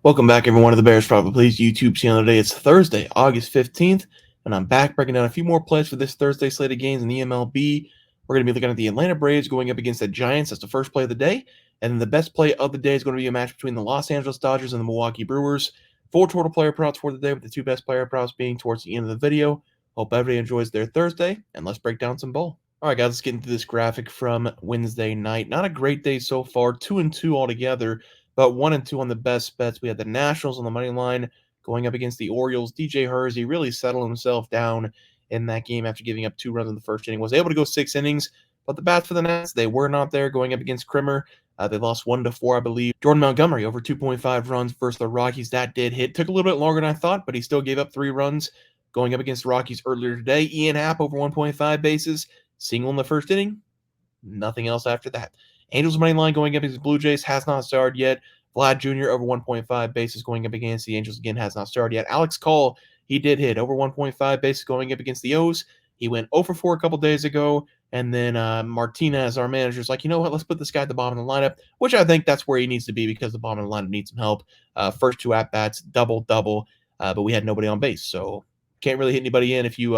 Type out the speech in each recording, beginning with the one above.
Welcome back, everyone, to the Bears Probably Please YouTube channel. Today it's Thursday, August 15th, and I'm back breaking down a few more plays for this Thursday slate of games in the MLB. We're going to be looking at the Atlanta Braves going up against the Giants. That's the first play of the day. And then the best play of the day is going to be a match between the Los Angeles Dodgers and the Milwaukee Brewers. 4 total player props for the day, with the 2 best player props being towards the end of the video. Hope everybody enjoys their Thursday, and let's break down some ball. All right, guys, let's get into this graphic from Wednesday night. Not a great day so far, 2-2 altogether, but 1-2 on the best bets. We had the Nationals on the money line going up against the Orioles. DJ Hersey really settled himself down in that game after giving up 2 runs in the first inning. Was able to go 6 innings, but the bats for the Nats, they were not there going up against Krimmer. They lost 1-4, I believe. Jordan Montgomery over 2.5 runs versus the Rockies. That did hit. Took a little bit longer than I thought, but he still gave up 3 runs going up against the Rockies earlier today. Ian Happ over 1.5 bases. Single in the first inning. Nothing else after that. Angels money line going up against the Blue Jays has not started yet. Vlad Jr. over 1.5 bases going up against the Angels again has not started yet. Alex Call, he did hit over 1.5 bases going up against the O's. He went 0 for 4 a couple days ago. And then Martinez, our manager, is like, you know what? Let's put this guy at the bottom of the lineup, which I think that's where he needs to be because the bottom of the lineup needs some help. First 2 at-bats, double, but we had nobody on base. So can't really hit anybody in if you're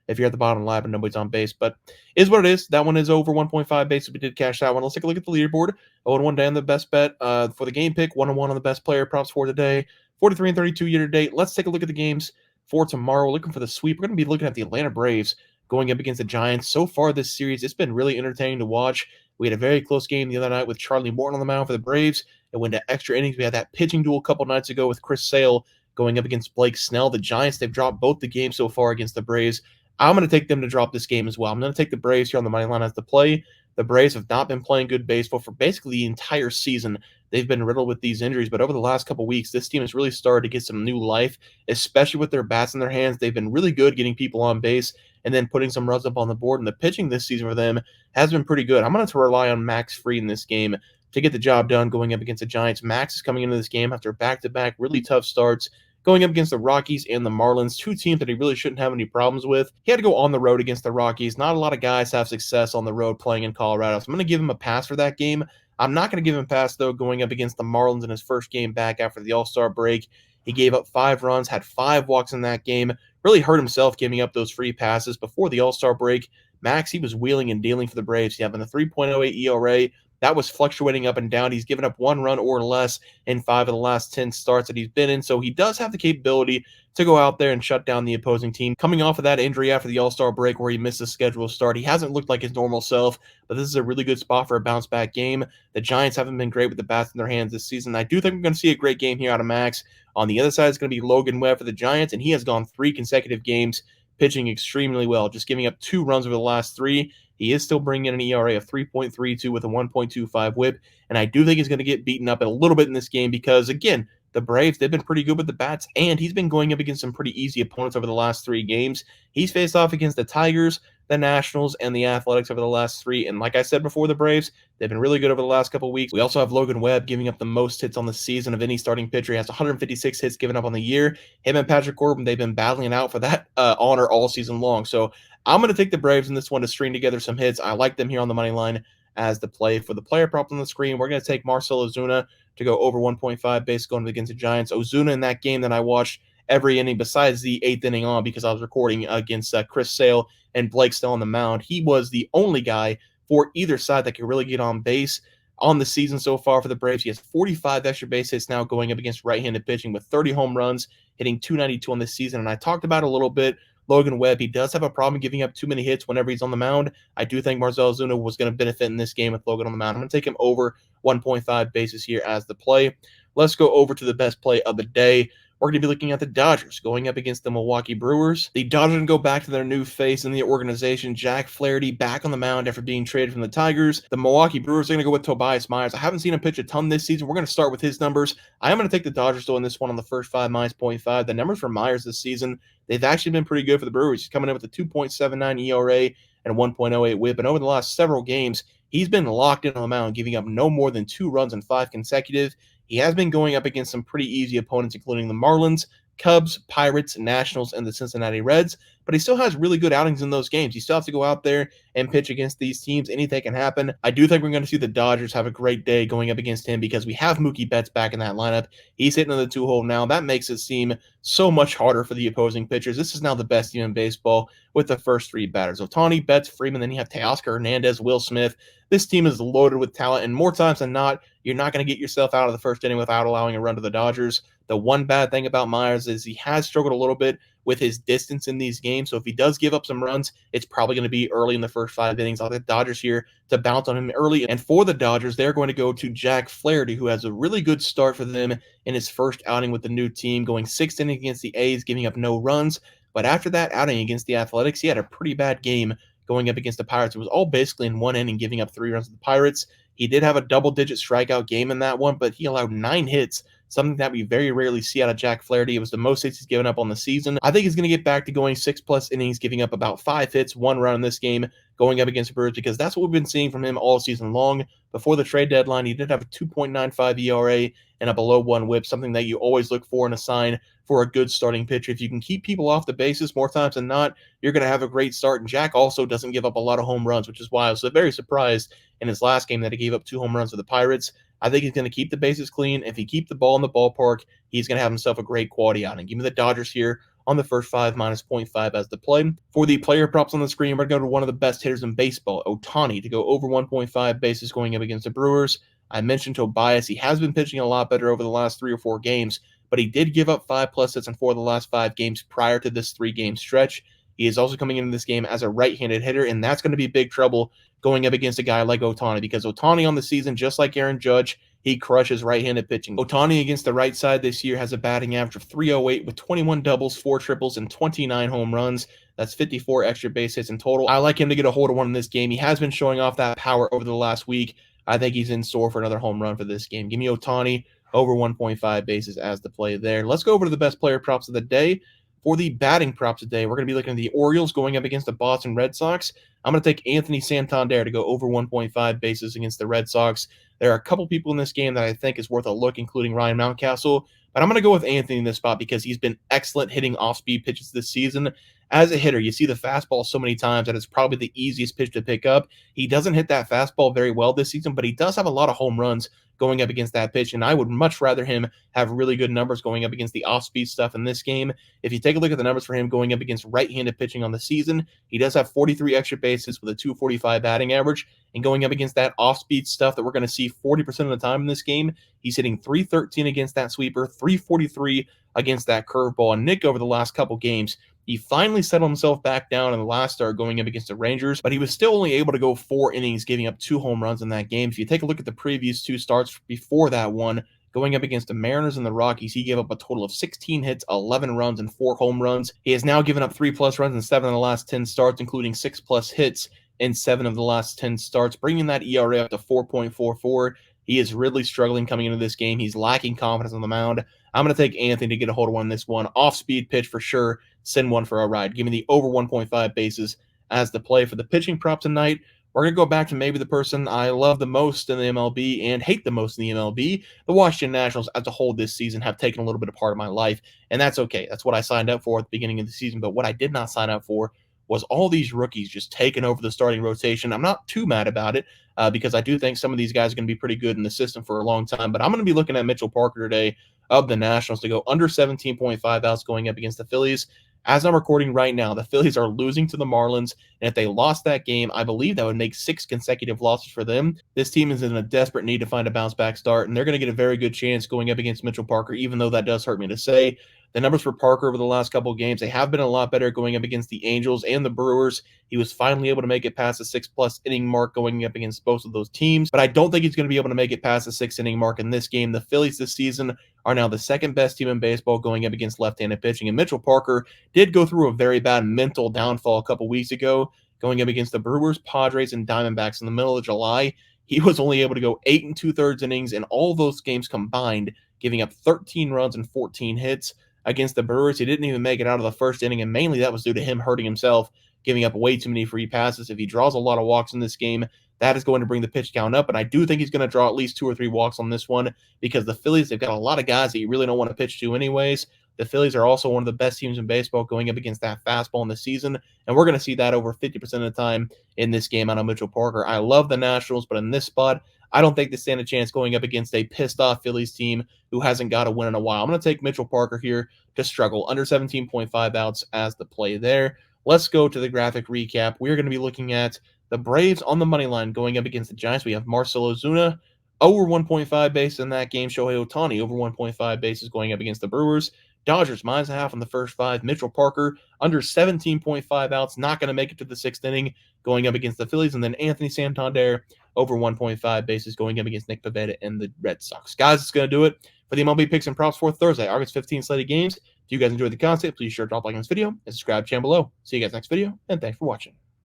at the bottom of the lineup and nobody's on base. But is what it is. That one is over 1.5 bases. We did cash that one. Let's take a look at the leaderboard. 0-1 down the best bet for the game pick. 1-1 on the best player props for today. 43-32 year to date. Let's take a look at the games for tomorrow. We're looking for the sweep. We're going to be looking at the Atlanta Braves going up against the Giants. So far this series, it's been really entertaining to watch. We had a very close game the other night with Charlie Morton on the mound for the Braves. It went to extra innings. We had that pitching duel a couple nights ago with Chris Sale going up against Blake Snell. The Giants, they've dropped both the games so far against the Braves. I'm going to take them to drop this game as well. I'm going to take the Braves here on the money line as the play. The Braves have not been playing good baseball for basically the entire season. They've been riddled with these injuries, but over the last couple weeks, this team has really started to get some new life, especially with their bats in their hands. They've been really good getting people on base and then putting some runs up on the board, and the pitching this season for them has been pretty good. I'm going to rely on Max Fried in this game to get the job done going up against the Giants. Max is coming into this game after back-to-back really tough starts, going up against the Rockies and the Marlins, 2 teams that he really shouldn't have any problems with. He had to go on the road against the Rockies. Not a lot of guys have success on the road playing in Colorado, so I'm going to give him a pass for that game. I'm not going to give him a pass, though, going up against the Marlins in his first game back after the All-Star break. He gave up 5 runs, had 5 walks in that game, really hurt himself giving up those free passes before the All-Star break. Max, he was wheeling and dealing for the Braves. He having a 3.08 ERA. That was fluctuating up and down. He's given up 1 run or less in 5 of the last 10 starts that he's been in, so he does have the capability to go out there and shut down the opposing team. Coming off of that injury after the All-Star break where he missed the scheduled start, he hasn't looked like his normal self, but this is a really good spot for a bounce-back game. The Giants haven't been great with the bats in their hands this season. I do think we're going to see a great game here out of Max. On the other side is going to be Logan Webb for the Giants, and he has gone 3 consecutive games pitching extremely well, just giving up 2 runs over the last 3. He is still bringing in an ERA of 3.32 with a 1.25 whip, and I do think he's going to get beaten up a little bit in this game because, again, the Braves, they've been pretty good with the bats, and he's been going up against some pretty easy opponents over the last 3 games. He's faced off against the Tigers, the Nationals, and the Athletics over the last 3, and like I said before, the Braves, they've been really good over the last couple weeks. We also have Logan Webb giving up the most hits on the season of any starting pitcher. He has 156 hits given up on the year. Him and Patrick Corbin, they've been battling it out for that honor all season long, so I'm going to take the Braves in this one to string together some hits. I like them here on the money line as the play. For the player prop on the screen, we're going to take Marcell Ozuna to go over 1.5 base going against the Giants. Ozuna in that game that I watched every inning besides the 8th inning on because I was recording against Chris Sale and Blake still on the mound. He was the only guy for either side that could really get on base on the season so far for the Braves. He has 45 extra base hits now going up against right-handed pitching with 30 home runs, hitting 292 on this season. And I talked about it a little bit. Logan Webb, he does have a problem giving up too many hits whenever he's on the mound. I do think Marcell Ozuna was going to benefit in this game with Logan on the mound. I'm going to take him over 1.5 bases here as the play. Let's go over to the best play of the day. We're going to be looking at the Dodgers going up against the Milwaukee Brewers. The Dodgers going to go back to their new face in the organization, Jack Flaherty, back on the mound after being traded from the Tigers. The Milwaukee Brewers are going to go with Tobias Myers. I haven't seen him pitch a ton this season. We're going to start with his numbers. I am going to take the Dodgers though in this one on the first 5 -0.5. The numbers for Myers this season, they've actually been pretty good for the Brewers. He's coming in with a 2.79 ERA and 1.08 whip. And over the last several games, he's been locked in on the mound, giving up no more than 2 runs in 5 consecutive. He has been going up against some pretty easy opponents, including the Marlins, Cubs, Pirates, Nationals, and the Cincinnati Reds, but he still has really good outings in those games. You still have to go out there and pitch against these teams. Anything can happen. I do think we're going to see the Dodgers have a great day going up against him because we have Mookie Betts back in that lineup. He's hitting in the 2-hole now. That makes it seem so much harder for the opposing pitchers. This is now the best team in baseball with the first three batters. Ohtani, Betts, Freeman, then you have Teoscar Hernandez, Will Smith. This team is loaded with talent, and more times than not, you're not going to get yourself out of the first inning without allowing a run to the Dodgers. The one bad thing about Myers is he has struggled a little bit with his distance in these games. So if he does give up some runs, it's probably going to be early in the first 5 innings. I'll get Dodgers here to bounce on him early. And for the Dodgers, they're going to go to Jack Flaherty, who has a really good start for them in his first outing with the new team, going 6th inning against the A's, giving up no runs. But after that outing against the Athletics, he had a pretty bad game going up against the Pirates. It was all basically in one inning, giving up 3 runs to the Pirates. He did have a double-digit strikeout game in that one, but he allowed 9 hits, something that we very rarely see out of Jack Flaherty. It was the most hits he's given up on the season. I think he's going to get back to going 6+ innings, giving up about 5 hits, 1 run in this game, going up against the Brewers, because that's what we've been seeing from him all season long. Before the trade deadline, he did have a 2.95 ERA and a below 1 whip, something that you always look for in a sign for a good starting pitcher. If you can keep people off the bases more times than not, you're going to have a great start. And Jack also doesn't give up a lot of home runs, which is why I was very surprised in his last game that he gave up 2 home runs to the Pirates. I think he's going to keep the bases clean. If he keeps the ball in the ballpark, he's going to have himself a great quality outing. Give me the Dodgers here on the first 5 minus 0.5 as the play. For the player props on the screen, we're going to go to one of the best hitters in baseball, Ohtani, to go over 1.5 bases going up against the Brewers. I mentioned Tobias. He has been pitching a lot better over the last 3 or 4 games, but he did give up 5+ hits in 4 of the last 5 games prior to this 3-game stretch. He is also coming into this game as a right-handed hitter, and that's going to be big trouble going up against a guy like Ohtani, because Ohtani on the season, just like Aaron Judge, he crushes right-handed pitching. Ohtani against the right side this year has a batting average of .308 with 21 doubles, 4 triples, and 29 home runs. That's 54 extra base hits in total. I like him to get a hold of one in this game. He has been showing off that power over the last week. I think he's in store for another home run for this game. Give me Ohtani over 1.5 bases as the play there. Let's go over to the best player props of the day. For the batting props today, we're going to be looking at the Orioles going up against the Boston Red Sox. I'm going to take Anthony Santander to go over 1.5 bases against the Red Sox. There are a couple people in this game that I think is worth a look, including Ryan Mountcastle, but I'm going to go with Anthony in this spot because he's been excellent hitting off-speed pitches this season. As a hitter, you see the fastball so many times that it's probably the easiest pitch to pick up. He doesn't hit that fastball very well this season, but he does have a lot of home runs going up against that pitch, and I would much rather him have really good numbers going up against the off-speed stuff in this game. If you take a look at the numbers for him going up against right-handed pitching on the season, he does have 43 extra bases with a .245 batting average, and going up against that off-speed stuff that we're going to see 40% of the time in this game, he's hitting .313 against that sweeper, .343 against that curveball. And Nick, over the last couple games, he finally settled himself back down in the last start going up against the Rangers, but he was still only able to go 4 innings, giving up 2 home runs in that game. If you take a look at the previous 2 starts before that one, going up against the Mariners and the Rockies, he gave up a total of 16 hits, 11 runs, and 4 home runs. He has now given up 3+ runs in 7 of the last 10 starts, including 6+ hits in 7 of the last 10 starts, bringing that ERA up to 4.44. He is really struggling coming into this game. He's lacking confidence on the mound. I'm going to take Anthony to get a hold of one in this one. Off-speed pitch for sure. Send one for a ride. Give me the over 1.5 bases as the play for the pitching prop tonight. We're going to go back to maybe the person I love the most in the MLB and hate the most in the MLB. The Washington Nationals as a whole this season have taken a little bit of part of my life, and that's okay. That's what I signed up for at the beginning of the season, but what I did not sign up for was all these rookies just taking over the starting rotation. I'm not too mad about it because I do think some of these guys are going to be pretty good in the system for a long time, but I'm going to be looking at Mitchell Parker today of the Nationals to go under 17.5 outs going up against the Phillies. As I'm recording right now, the Phillies are losing to the Marlins, and if they lost that game, I believe that would make 6 consecutive losses for them. This team is in a desperate need to find a bounce-back start, and they're going to get a very good chance going up against Mitchell Parker, even though that does hurt me to say. The numbers for Parker over the last couple of games, they have been a lot better going up against the Angels and the Brewers. He was finally able to make it past the 6+ inning mark going up against both of those teams, but I don't think he's going to be able to make it past the 6-inning mark in this game. The Phillies this season are now the second best team in baseball going up against left-handed pitching, and Mitchell Parker did go through a very bad mental downfall a couple weeks ago going up against the Brewers, Padres, and Diamondbacks in the middle of July. He was only able to go 8 2/3 innings in all those games combined, giving up 13 runs and 14 hits. Against the Brewers, he didn't even make it out of the first inning, and mainly that was due to him hurting himself, giving up way too many free passes. If he draws a lot of walks in this game, that is going to bring the pitch count up, and I do think he's going to draw at least 2 or 3 walks on this one because the Phillies, they've got a lot of guys that you really don't want to pitch to anyways. The Phillies are also one of the best teams in baseball going up against that fastball in the season, and we're going to see that over 50% of the time in this game out of Mitchell Parker. I love the Nationals, but in this spot, I don't think they stand a chance going up against a pissed-off Phillies team who hasn't got a win in a while. I'm going to take Mitchell Parker here to struggle. Under 17.5 outs as the play there. Let's go to the graphic recap. We're going to be looking at the Braves on the money line going up against the Giants. We have Marcell Ozuna over 1.5 bases in that game. Shohei Ohtani over 1.5 bases going up against the Brewers. Dodgers -0.5 in the first 5. Mitchell Parker under 17.5 outs, not going to make it to the 6th inning going up against the Phillies. And then Anthony Santander over 1.5 bases going up against Nick Pivetta and the Red Sox. Guys, it's going to do it for the MLB picks and props for Thursday, August 15th slated games. If you guys enjoyed the content, please sure to drop a like on this video and subscribe to the channel below. See you guys next video, and thanks for watching.